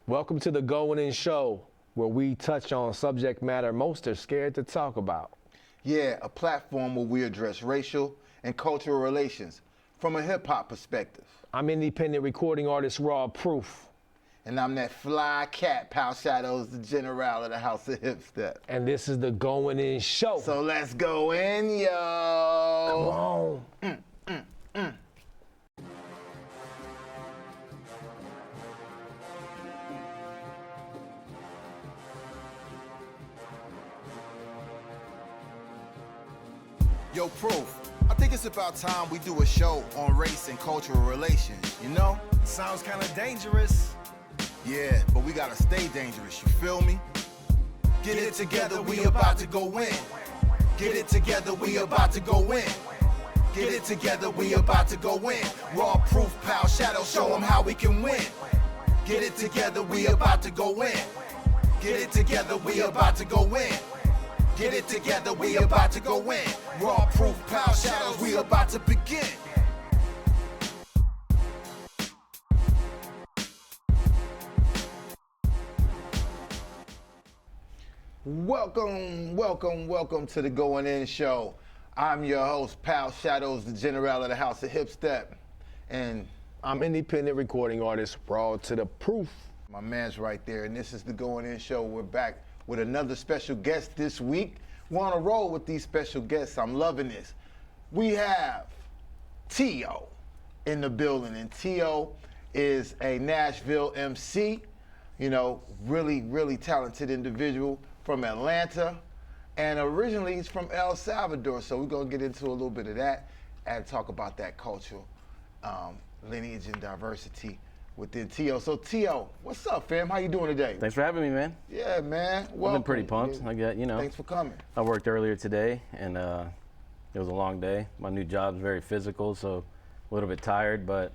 Welcome to the Going In Show, where we touch on subject matter most are scared to talk about. Yeah, a platform where we address racial and cultural relations from a hip-hop perspective. I'm independent recording artist Raw Proof. And I'm that fly cat, Pal Shadows, the general of the House of Hip Step. And this is the Going In Show. So let's go in, yo. Come on. Yo, Proof, I think it's about time we do a show on race and cultural relations, you know? Sounds kind of dangerous. Yeah, but we gotta stay dangerous, you feel me? Get it together, we about to go in. Get it together, we about to go in. Get it together, we about to go in. Raw Proof, Pal Shadow, show them how we can win. Get it together, we about to go in. Get it together, we about to go in. Get it together, we about to go in. Raw Proof, Pal Shadows, we about to begin. Welcome to the Going In Show. I'm your host, Pal Shadows, the general of the House of Hip Step. And I'm independent recording artist Raw to the Proof. my man's right there, and this is the Going In Show. We're back with another special guest this week. We're on a roll with these special guests. I'm loving this. We have Tío in the building, and Tío is a Nashville MC, you know, really talented individual from Atlanta, and originally he's from El Salvador, so we're gonna get into a little bit of that and talk about that cultural lineage and diversity within Tío. So Tío, what's up, fam? How you doing today? Thanks for having me, man. Yeah, man. I've been pretty pumped. I got, Thanks for coming. I worked earlier today, and it was a long day. My new job's very physical, so a little bit tired, but,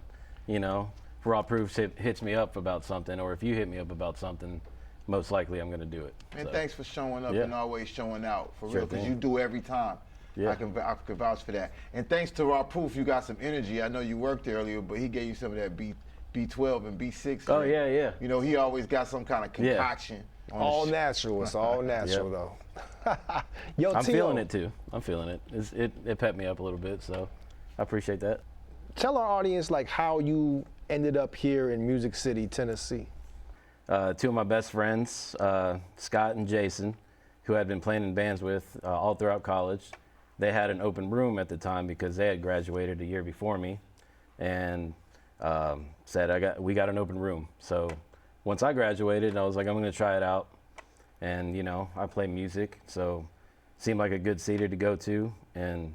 Raw Proof hits me up about something, or if you hit me up about something, most likely I'm going to do it. And So, thanks for showing up Yeah. and always showing out, for Sure real, because thing. you do every time. Yeah. I can vouch for that. And thanks to Raw Proof, you got some energy. I know you worked earlier, but he gave you some of that B12 and B6. Oh, yeah. You know, he always got some kind of Yeah. concoction. on All his natural. It's all natural, though. Yo, I'm Tío, feeling it, too. I'm feeling it. It pepped me up a little bit, so I appreciate that. tell our audience like how you ended up here in Music City, Tennessee. Two of my best friends, Scott and Jason, who I'd been playing in bands with all throughout college, they had an open room at the time because they had graduated a year before me, and said, we got an open room. So once I graduated, I was like, I'm going to try it out. And, I play music, so it seemed like a good city to go to, and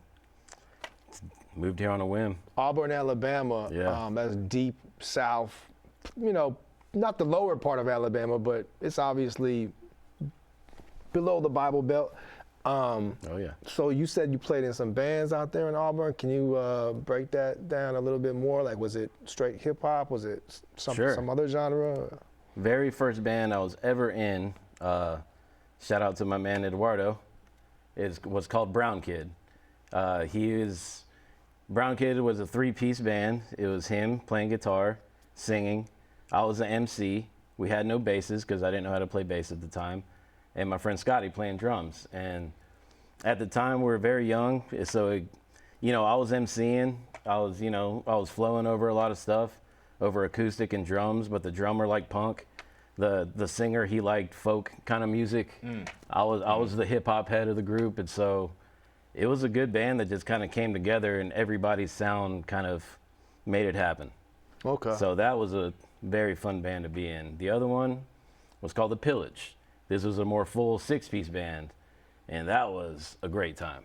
moved here on a whim. Auburn, Alabama. Yeah. That's deep south. Not the lower part of Alabama, but it's obviously below the Bible Belt. Oh, yeah. So you said you played in some bands out there in Auburn. Can you break that down a little bit more? Like, was it straight hip hop? Was it Sure. some other genre? Very first band I was ever in, shout out to my man Eduardo, was called Brown Kid. Brown Kid was a three-piece band. It was him playing guitar, singing. I was the MC. We had no basses because I didn't know how to play bass at the time. And my friend Scotty playing drums. And at the time we were very young, so I was MCing. I was flowing over a lot of stuff, over acoustic and drums, but the drummer liked punk. The singer, he liked folk kind of music. I was the hip hop head of the group, and so it was a good band that just kind of came together, and everybody's sound kind of made it happen. Okay. So that was a very fun band to be in. The other one was called The Pillage. This was a more full six-piece band, and that was a great time.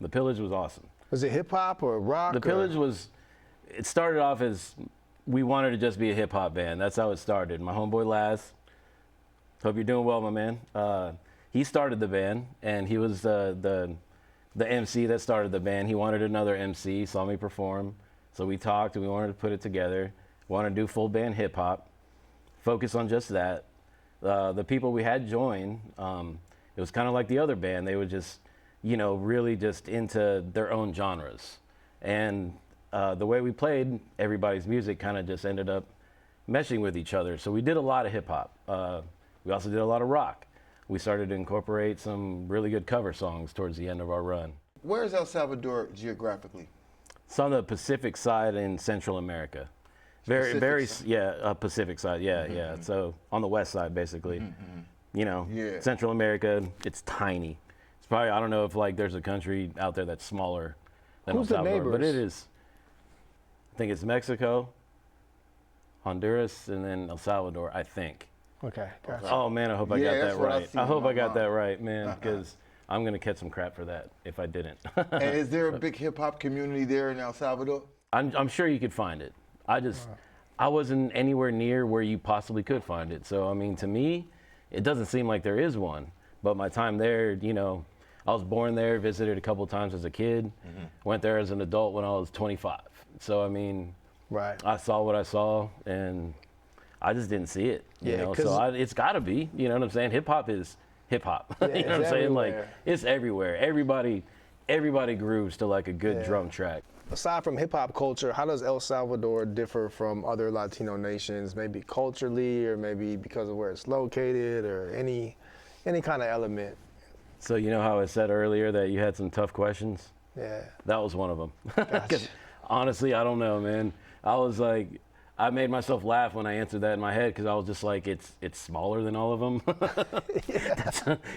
The Pillage was awesome. Was it hip hop or rock? The Pillage it started off as we wanted to just be a hip hop band. That's how it started. My homeboy Laz, hope you're doing well, my man. He started the band, and he was the MC that started the band. He wanted another MC, saw me perform. So we talked, and we wanted to put it together. Wanted to do full band hip hop, focus on just that. The people we had join, it was kind of like the other band. They were just, really just into their own genres. And the way we played, everybody's music kind of just ended up meshing with each other. So we did a lot of hip hop. We also did a lot of rock. We started to incorporate some really good cover songs towards the end of our run. Where is El Salvador geographically? It's on the Pacific side in Central America. Pacific side, yeah. So on the west side, basically. You know, Central America, it's tiny. It's probably, I don't know if like there's a country out there that's smaller than El Salvador, but it is. I think it's Mexico, Honduras, and then El Salvador, I think. Okay, gotcha. Oh man, I hope I got that right. I hope I got that right, man, because I'm gonna catch some crap for that if I didn't. And is there a big hip hop community there in El Salvador? I'm sure you could find it. I wasn't anywhere near where you possibly could find it. So I mean, to me, it doesn't seem like there is one. But my time there, you know, I was born there, visited a couple times as a kid, went there as an adult when I was 25. So I mean, I saw what I saw, and I just didn't see it. You know, so it's got to be. You know what I'm saying? Hip hop is hip hop. Yeah, you know what I'm saying? everywhere. Like it's everywhere. Everybody grooves to like a good drum track. Aside from hip hop culture, how does El Salvador differ from other Latino nations? Maybe culturally, or maybe because of where it's located, or any kind of element. So you know how I said earlier that you had some tough questions? Yeah. That was one of them. Gotcha. Honestly, I don't know, man. I was like, I made myself laugh when I answered that in my head because I was just like, it's smaller than all of them.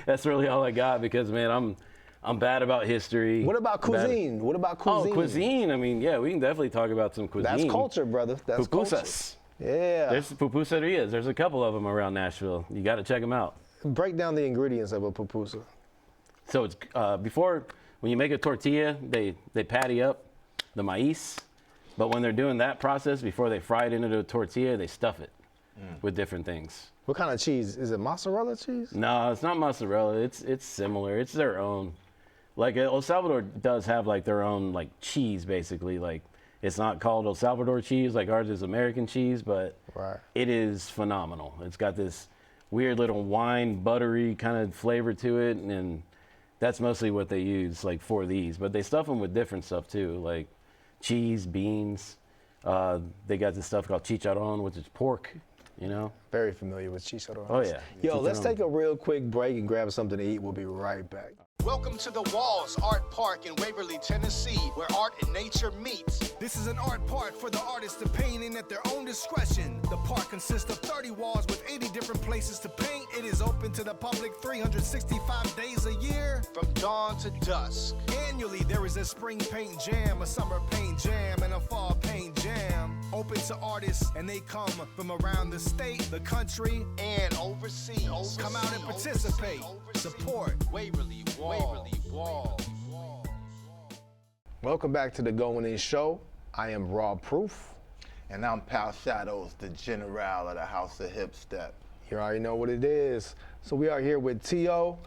That's really all I got because, man, I'm bad about history. What about cuisine? What about cuisine? Oh, cuisine. I mean, yeah, we can definitely talk about some cuisine. That's culture, brother. That's Pupusas. Culture. Yeah. There's pupuserias. There's a couple of them around Nashville. You got to check them out. Break down the ingredients of a pupusa. So it's when you make a tortilla, they patty up the maíz. But when they're doing that process, before they fry it into a tortilla, they stuff it with different things. What kind of cheese? Is it mozzarella cheese? No, it's not mozzarella. It's similar. It's their own. Like El Salvador does have like their own like cheese, basically. Like it's not called El Salvador cheese like ours is American cheese, but it is phenomenal. It's got this weird little wine, buttery kind of flavor to it, and that's mostly what they use like for these. But they stuff them with different stuff too, like cheese, beans. They got this stuff called chicharron, which is pork, you know? Very familiar with chicharron. Oh, yeah. Yo, let's take a real quick break and grab something to eat. We'll be right back. Welcome to the Walls Art Park in Waverly, Tennessee, where art and nature meets. This is an art park for the artists to paint in at their own discretion. The park consists of 30 walls with 80 different places to paint. It is open to the public 365 days a year, from dawn to dusk. Annually, there is a spring paint jam, a summer paint jam, and a fall paint jam. Open to artists, and they come from around the state, the country, and overseas. Come out and participate. Support Waverly Walls. Welcome back to the Going In Show. I am Raw Proof. And I'm Pal Shadows, the general of the House of Hip Step. You already know what it is. So we are here with Tío,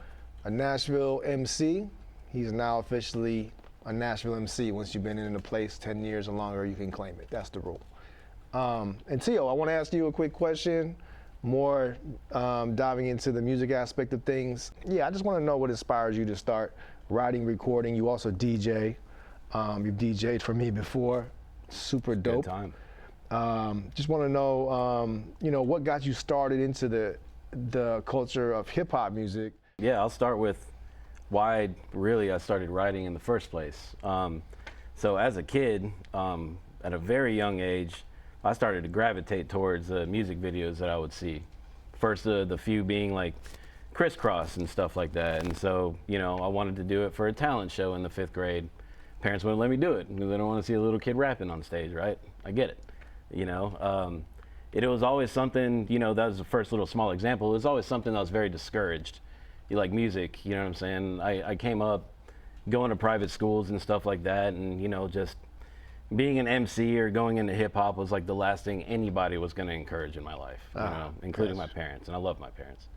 a Nashville MC. He's now officially a Nashville MC. Once you've been in the place 10 years or longer, you can claim it. That's the rule. And Tío, I want to ask you a quick question, more diving into the music aspect of things. Yeah, I just want to know what inspires you to start writing, recording. You also DJ. You've DJ'd for me before. Super dope. Good time. Just want to know, what got you started into the culture of hip hop music? Yeah, I'll start with why I started writing in the first place. So as a kid, at a very young age, I started to gravitate towards the music videos that I would see. First, the few being like Crisscross and stuff like that. And so, I wanted to do it for a talent show in the 5th grade. Parents wouldn't let me do it because they don't want to see a little kid rapping on stage, right? I get it. It was always something, that was the first little small example. It was always something that was very discouraged. You like music, you know what I'm saying? I came up going to private schools and stuff like that, and, just being an MC or going into hip hop was like the last thing anybody was going to encourage in my life, including my parents, and I love my parents.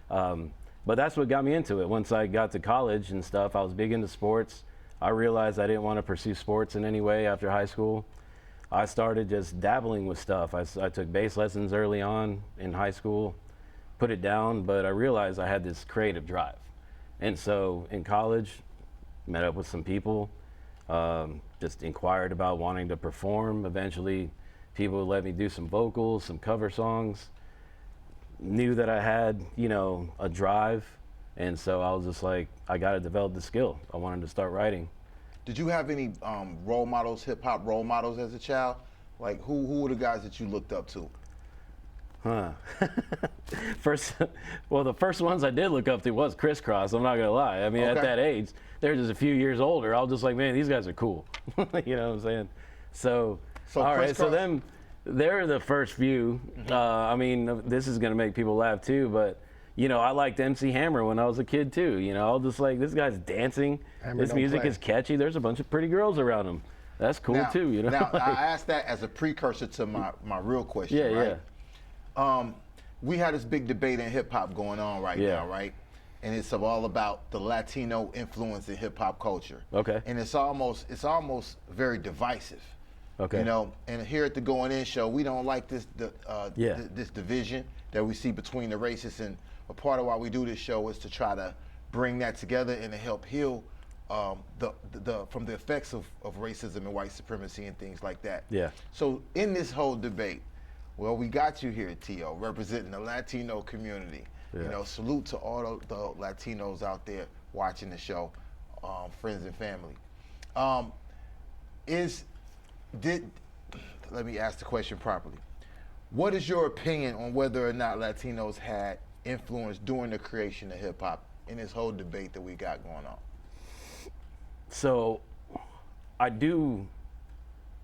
But that's what got me into it. Once I got to college and stuff, I was big into sports. I realized I didn't want to pursue sports in any way after high school. I started just dabbling with stuff. I took bass lessons early on in high school, put it down, but I realized I had this creative drive. And so in college, met up with some people, just inquired about wanting to perform. Eventually, People let me do some vocals, some cover songs. Knew that I had, you know, a drive, and so I was just like, I got to develop the skill. I wanted to start writing. Did you have any role models, hip hop role models as a child? Like who were the guys that you looked up to? Huh. The first ones I did look up to was Crisscross. I'm not gonna lie. I mean, at Okay. that age, they're just a few years older. I was just like, man, these guys are cool. You know what I'm saying? So all right. So Crisscross- them, they're the first few. I mean, this is gonna make people laugh too, but you know, I liked MC Hammer when I was a kid too. You know, I was just like, this guy's dancing. Hammer This don't music play. is catchy. There's a bunch of pretty girls around him. That's cool Now, too. You know. now Like, I asked that as a precursor to my real question. yeah, right? yeah. We had this big debate in hip hop going on right Yeah. now, right? And it's all about the Latino influence in hip hop culture. Okay. And it's almost very divisive. Okay. You know, and here at the Going In show, we don't like this Yeah. this division that we see between the races, and a part of why we do this show is to try to bring that together and to help heal from the effects of racism and white supremacy and things like that. Yeah. So in this whole debate, well, we got you here, Tio, representing the Latino community. Yeah. You know, salute to all the Latinos out there watching the show, friends and family. Let me ask the question properly. What is your opinion on whether or not Latinos had influence during the creation of hip hop in this whole debate that we got going on? So I do,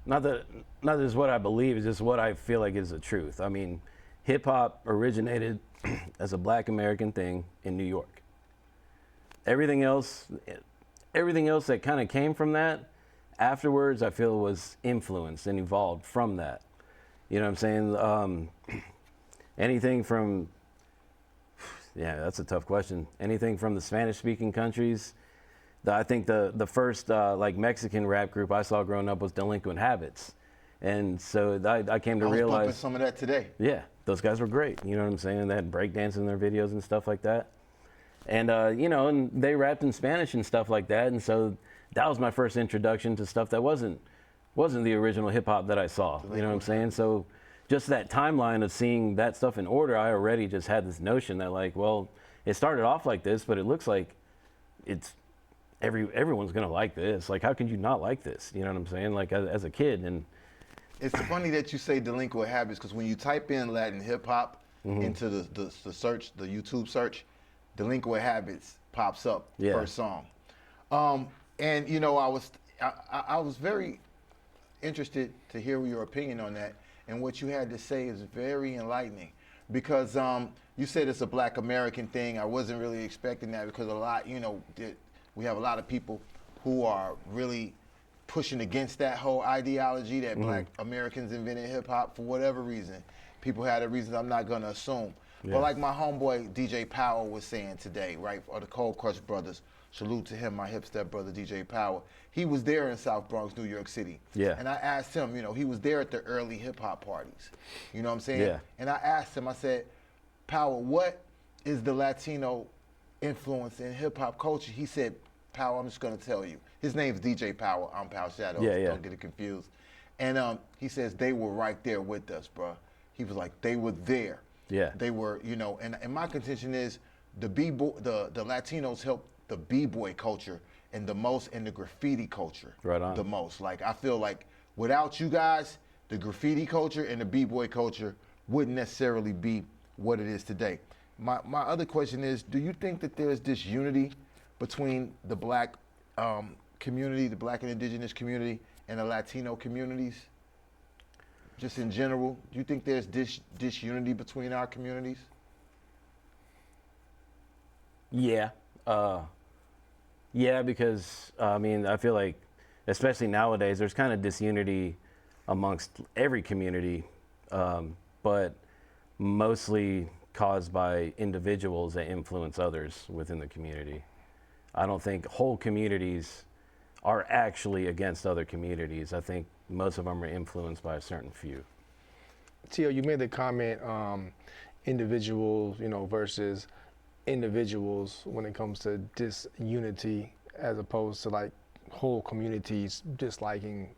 not that is what I believe, it's just what I feel like is the truth. I mean, hip hop originated as a Black American thing in New York. Everything else that kind of came from that afterwards, I feel was influenced and evolved from that. You know what I'm saying? Anything from, yeah, that's a tough question. Anything from the Spanish-speaking countries. I think the first like Mexican rap group I saw growing up was Delinquent Habits, and so I came to I was bumping realize, some of that today. yeah, those guys were great. You know what I'm saying? They had breakdance in their videos and stuff like that, and you know, and they rapped in Spanish and stuff like that, and so that was my first introduction to stuff that wasn't the original hip hop that I saw. You know what I'm saying? So just that timeline of seeing that stuff in order, I already just had this notion that like, well, it started off like this, but it looks like it's everyone's gonna like this. Like, how could you not like this? You know what I'm saying? Like as a kid, and It's funny that you say Delinquent Habits, because when you type in Latin hip hop into the search, the YouTube search, Delinquent Habits pops up Yeah. first song. And you know, I was very interested to hear your opinion on that, and what you had to say is very enlightening, because you said it's a Black American thing. I wasn't really expecting that, because a lot, you know, we have a lot of people who are really pushing against that whole ideology that Black Americans invented hip hop for whatever reason. People had a reason I'm not gonna assume. Yeah. But like my homeboy DJ Power was saying today, right, or the Cold Crush Brothers, salute to him, my hip step brother DJ Power. He was there in South Bronx, New York City. Yeah. And I asked him, you know, he was there at the early hip hop parties. You know what I'm saying? Yeah. And I asked him, I said, Power, what is the Latino influence in hip hop culture? He said, Power, I'm just gonna tell you. His name's DJ Power. I'm Power Shadows. Yeah, yeah. Don't get it confused. And he says they were right there with us, bro. He was like, they were there. Yeah. They were, you know, and my contention is the Latinos helped the b-boy culture and the graffiti culture. Right on. The most. Like, I feel like without you guys, the graffiti culture and the b-boy culture wouldn't necessarily be what it is today. My other question is, do you think that there's this unity between the Black community, the Black and indigenous community, and the Latino communities? Just in general, do you think there's disunity between our communities? yeah, yeah, because I mean, I feel like, especially nowadays, there's kind of disunity amongst every community, but mostly caused by individuals that influence others within the community. I don't think whole communities are actually against other communities. I think most of them are influenced by a certain few. Tio, you made the comment, individuals, you know, versus individuals when it comes to disunity, as opposed to like whole communities disliking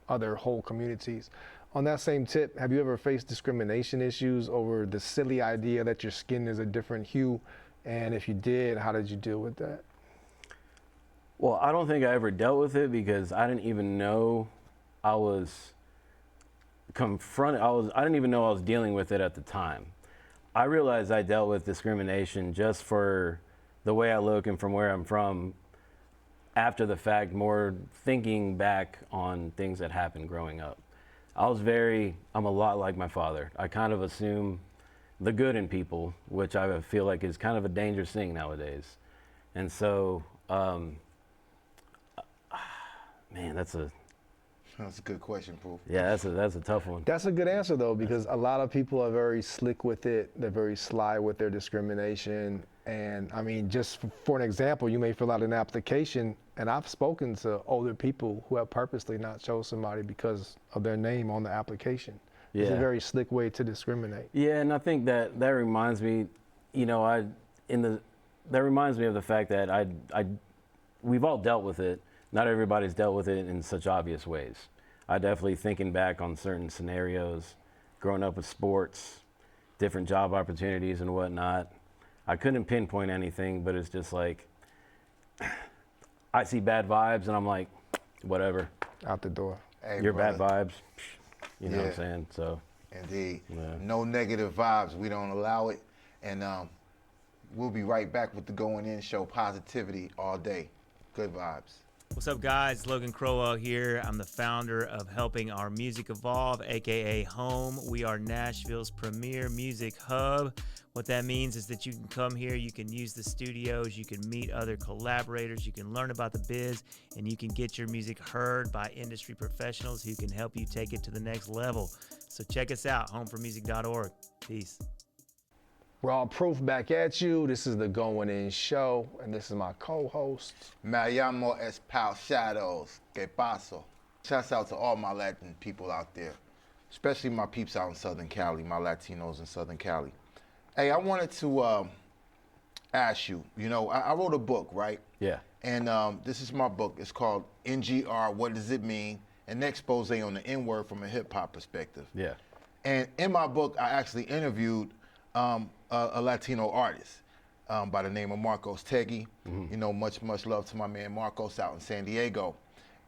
other whole communities. On that same tip, have you ever faced discrimination issues over the silly idea that your skin is a different hue? And if you did, how did you deal with that? Well, I don't think I ever dealt with it because I didn't even know I was confronted. I didn't even know I was dealing with it at the time. I realized I dealt with discrimination just for the way I look and from where I'm from after the fact, more thinking back on things that happened growing up. I'm a lot like my father. I kind of assume the good in people, which I feel like is kind of a dangerous thing nowadays. And so, man, that's a good question, Proof. Yeah, that's a tough one. That's a good answer, though, because a lot of people are very slick with it. They're very sly with their discrimination. And I mean, just for an example, you may fill out an application, and I've spoken to older people who have purposely not chose somebody because of their name on the application. Yeah. It's a very slick way to discriminate. Yeah, and I think that reminds me, that reminds me of the fact that we've all dealt with it. Not everybody's dealt with it in such obvious ways. I definitely, thinking back on certain scenarios, growing up with sports, different job opportunities and whatnot, I couldn't pinpoint anything, but it's just like, I see bad vibes and I'm like, whatever. Out the door. Hey, You're brother. bad vibes. You know what I'm saying? So. Indeed. Yeah. No negative vibes. We don't allow it. And we'll be right back with the Going In Show. Positivity all day. Good vibes. What's up, guys? Logan Crowell here. I'm the founder of Helping Our Music Evolve, aka Home. We are Nashville's premier music hub. What that means is that you can come here, you can use the studios, you can meet other collaborators, you can learn about the biz, and you can get your music heard by industry professionals who can help you take it to the next level. So check us out, homeformusic.org. Peace. Raw Proof back at you. This is the Going In Show, and this is my co-host. Me llamo es Pal Shadows. Que paso? Shouts out to all my Latin people out there, especially my peeps out in Southern Cali, my Latinos in Southern Cali. Hey, I wanted to ask you, I wrote a book, right? Yeah. And this is my book. It's called NGR, What Does It Mean? An expose on the N-word from a hip-hop perspective. Yeah. And in my book, I actually interviewed a Latino artist by the name of Marcos Tegui. Much love to my man Marcos out in San Diego.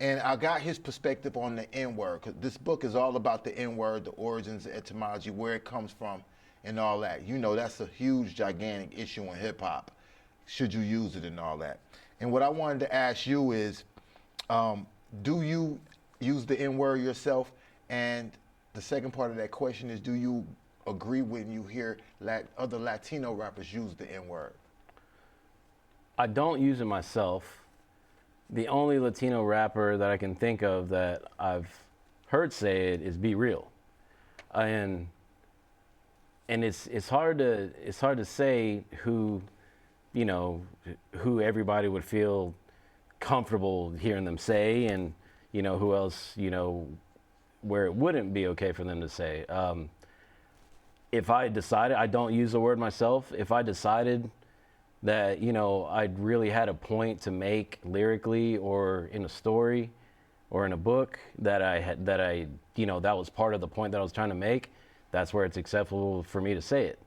And I got his perspective on the N-word, because this book is all about the N-word, the origins, the etymology, where it comes from, and all that. That's a huge, gigantic issue in hip-hop. Should you use it and all that? And what I wanted to ask you is, do you use the N-word yourself? And the second part of that question is, do you agree when you hear other Latino rappers use the N-word? I don't use it myself. The only Latino rapper that I can think of that I've heard say it is Be Real. And it's hard to say who everybody would feel comfortable hearing them say, and who else, where it wouldn't be okay for them to say. If I decided, I don't use the word myself, if I decided that, I really had a point to make lyrically or in a story or in a book that that was part of the point that I was trying to make, that's where it's acceptable for me to say it.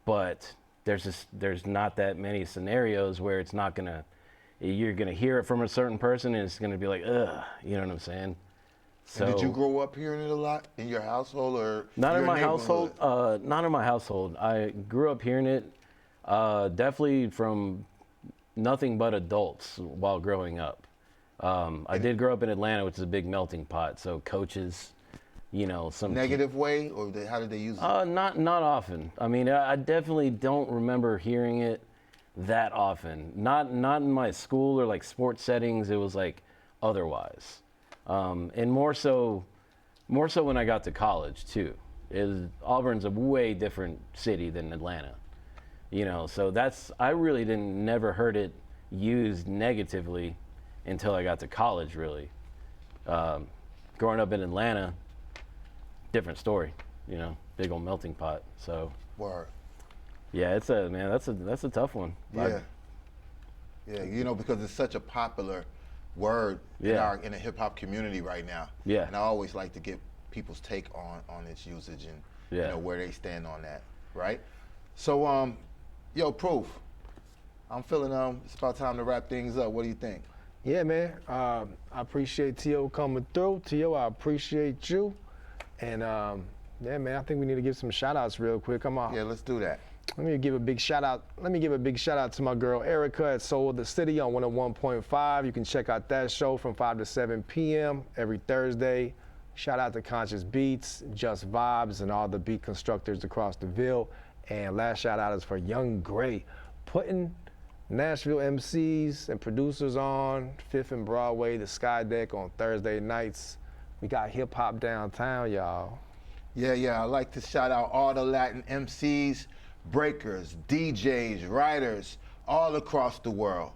But there's not that many scenarios where it's not you're gonna hear it from a certain person and it's gonna be like, ugh, you know what I'm saying? So, and did you grow up hearing it a lot in your household or not in my neighborhood? household? Not in my household. I grew up hearing it, definitely from nothing but adults while growing up. I did grow up in Atlanta, which is a big melting pot. So coaches, some negative way, or how did they use it? Not often. I mean, I definitely don't remember hearing it that often. Not in my school or like sports settings. It was like otherwise. And more so when I got to college too. Auburn's a way different city than Atlanta, so I really never heard it used negatively until I got to college, really. Growing up in Atlanta, different story, big old melting pot. So Word. yeah, that's a tough one. Yeah. Yeah, because it's such a popular word Yeah. in the hip hop community right now. Yeah. And I always like to get people's take on its usage and Yeah. you know where they stand on that, right? So yo, Proof, I'm feeling it's about time to wrap things up. What do you think? Yeah, man. I appreciate T.O. coming through. T.O., I appreciate you. And yeah, man, I think we need to give some shout outs real quick. Come on. Yeah, let's do that. Let me give a big shout out to my girl Erica at Soul of the City on 101.5. You can check out that show from 5 to 7 p.m. every Thursday. Shout out to Conscious Beats, Just Vibes, and all the beat constructors across the Ville. And last shout out is for Young Gray, putting Nashville MCs and producers on 5th and Broadway, the Sky Deck on Thursday nights. We got hip hop downtown, y'all. Yeah, I'd like to shout out all the Latin MCs, breakers, DJs, writers, all across the world.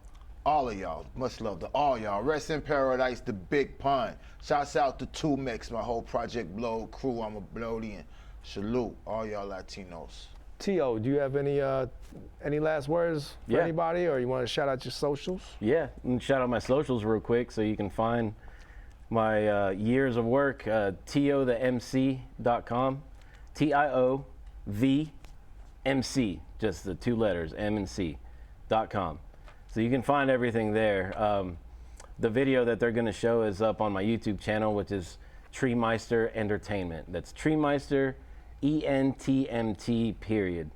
All of y'all, much love to all y'all. Rest in paradise, the Big Pun. Shouts out to 2Mix, my whole Project Blow crew. I'm a Blodian. Salute all y'all Latinos. T.O., do you have any last words for Yeah. anybody, or you want to shout out your socials? Yeah, and shout out my socials real quick so you can find my years of work, tiothemc.com, TIOVMC, just the 2 letters, M and C.com. So you can find everything there. The video that they're gonna show is up on my YouTube channel, which is Treemeister Entertainment. That's Treemeister, ENTMT, period.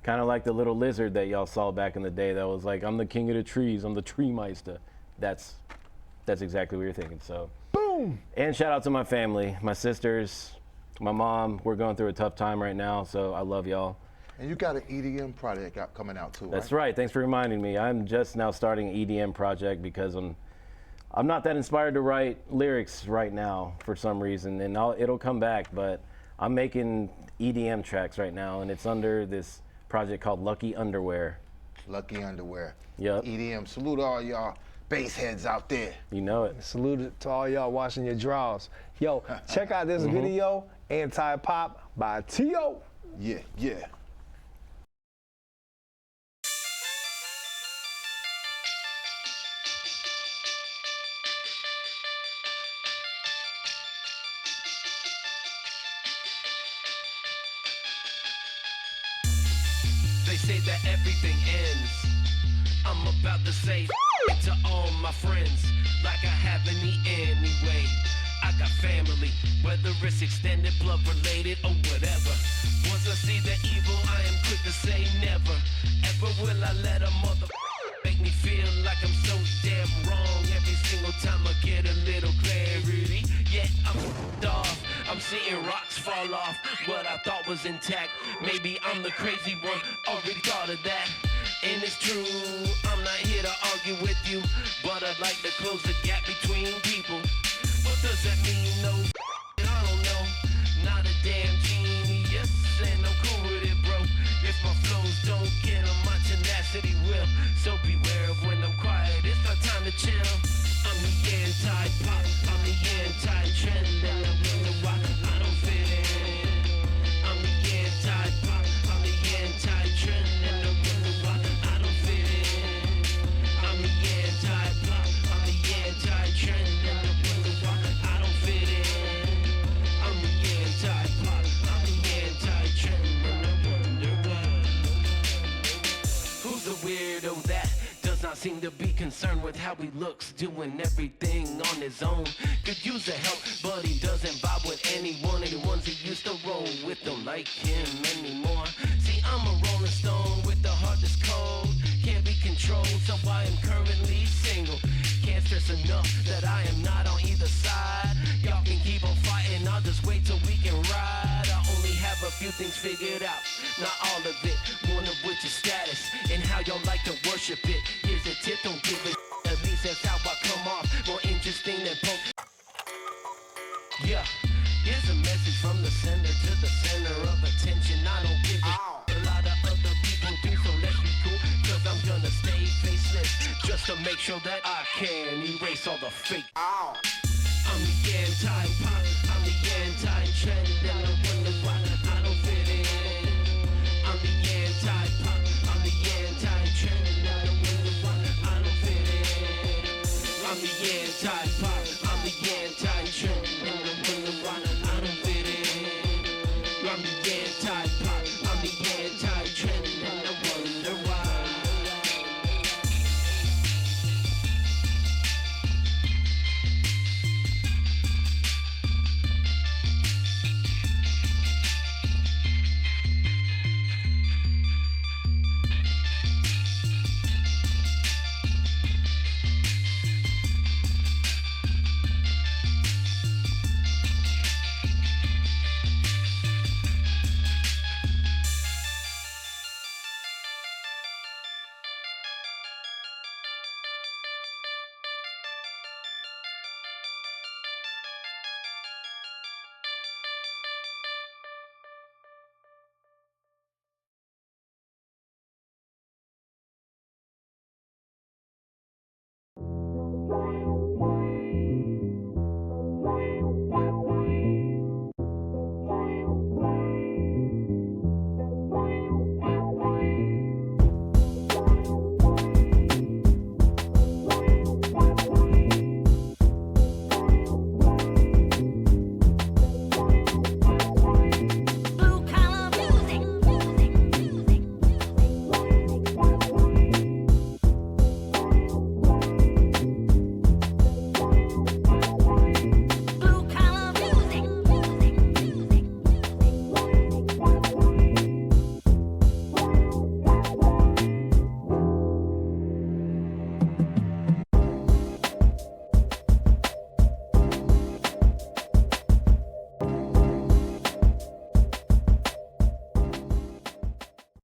Kind of like the little lizard that y'all saw back in the day that was like, I'm the king of the trees, I'm the Treemeister. That's exactly what you're thinking, so. Boom! And shout out to my family, my sisters, my mom. We're going through a tough time right now, so I love y'all. And you got an EDM project coming out too, That's right? right, thanks for reminding me. I'm just now starting an EDM project because I'm not that inspired to write lyrics right now for some reason, and it'll come back, but I'm making EDM tracks right now, and it's under this project called Lucky Underwear. Lucky Underwear. Yep. EDM. Salute all y'all bass heads out there. You know it. Salute to all y'all washing your drawers. Yo, check out this video, Anti-Pop by T.O. Yeah. They say that everything ends. I'm about to say to all my friends, like I have any anyway. I got family, whether it's extended, blood related, or whatever. Once I see the evil, I am quick to say never. Ever will I let a mother make me feel like I'm so damn wrong. Every single time I get a little clarity, yet I'm off. I'm seeing rocks fall off. What I thought was intact, maybe I'm the crazy one. Already thought of that. And it's true, I'm not here to argue with you, but I'd like to close the gap between people. What does that mean? No, I don't know. Not a damn genius, and I'm cool with it, bro. If my flows don't get 'em, my tenacity will. So beware of when I'm quiet, it's my time to chill. I'm the anti-pop, I'm the anti-trend, and I wonder why I don't fit in. I'm the anti-pop, I'm the anti-trend, and I wonder why I don't fit in. I'm the anti-pop, I'm the anti-trend, and I wonder why I don't fit in. I'm the anti-pop, I'm the anti-trend, and I wonder why. Who's the weirdo that does not seem to be concerned with how he looks, doing everything on his own? Could use the help, but he doesn't vibe with anyone, and the ones he used to roll with don't like him anymore. See, I'm a rolling stone with the heart that's cold, can't be controlled, so I am currently single. Can't stress enough that I am not on either side. Y'all can keep on fighting, I'll just wait till we can ride. I only have a few things figured out, not all of it, one of which is status and how y'all like to worship it. Here's a tip, don't give a at least that's how I come off, more interesting than punk. Yeah, here's a message from the center to the center of attention. I don't give a lot of other people do, so let's be cool, cause I'm gonna stay faceless, just to make sure that I can erase all the fake. I'm the anti-pop, I'm the anti-trend,